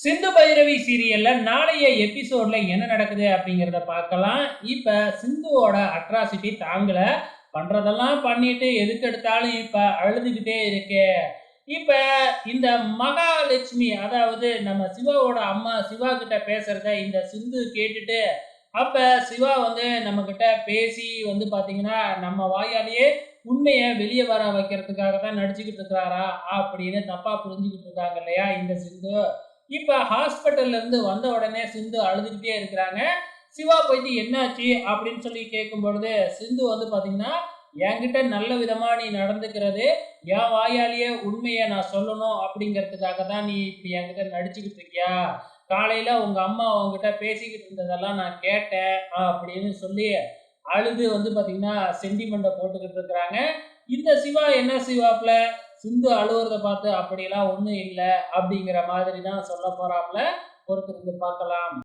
சிந்து பைரவி சீரியல்ல நாளைய எபிசோட்ல என்ன நடக்குது அப்படிங்கிறத பார்க்கலாம். இப்ப சிந்துவோட அட்ராசிட்டி தாங்கல. பண்றதெல்லாம் பண்ணிட்டு எதுக்கு எடுத்தாலும் இப்ப அழுதுகிட்டே இருக்கு. இப்ப இந்த மகாலட்சுமி, அதாவது நம்ம சிவாவோட அம்மா சிவா கிட்ட பேசுறத இந்த சிந்து கேட்டுட்டு, அப்ப சிவா வந்து நம்ம கிட்ட பேசி வந்து பாத்தீங்கன்னா நம்ம வாயாலேயே உண்மைய வெளியே வர வைக்கிறதுக்காக தான் நடிச்சுக்கிட்டு இருக்கிறாரா அப்படின்னு தப்பா புரிஞ்சுக்கிட்டு இருக்காங்க இல்லையா இந்த சிந்து. இப்ப ஹாஸ்பிட்டல்ல இருந்து வந்த உடனே சிந்து அழுதுகிட்டே இருக்கிறாங்க. சிவா போயிட்டு என்னாச்சு அப்படின்னு சொல்லி கேட்கும் பொழுது, சிந்து வந்து பாத்தீங்கன்னா, என்கிட்ட நல்ல விதமா நீ நடந்துக்கிறது, என் வாயாலேயே உண்மைய நான் சொல்லணும் அப்படிங்கிறதுக்காக தான் நீ இப்படி என்கிட்ட நடிச்சுக்கிட்டு இருக்கியா? காலையில உங்க அம்மா உன்கிட்ட பேசிக்கிட்டு இருந்ததெல்லாம் நான் கேட்டேன் அப்படின்னு சொல்லி அழுது வந்து பாத்தீங்கன்னா சென்டிமெண்ட்ட போட்டுக்கிட்டு இருக்கிறாங்க. இந்த சிவா என்ன செய்வாப்ல, சிந்து அழுவுறத பார்த்து அப்படியெல்லாம் ஒண்ணும் இல்ல அப்படிங்கிற மாதிரி தான் சொல்ல போறாப்ல. பொறுத்திருந்து பார்க்கலாம்.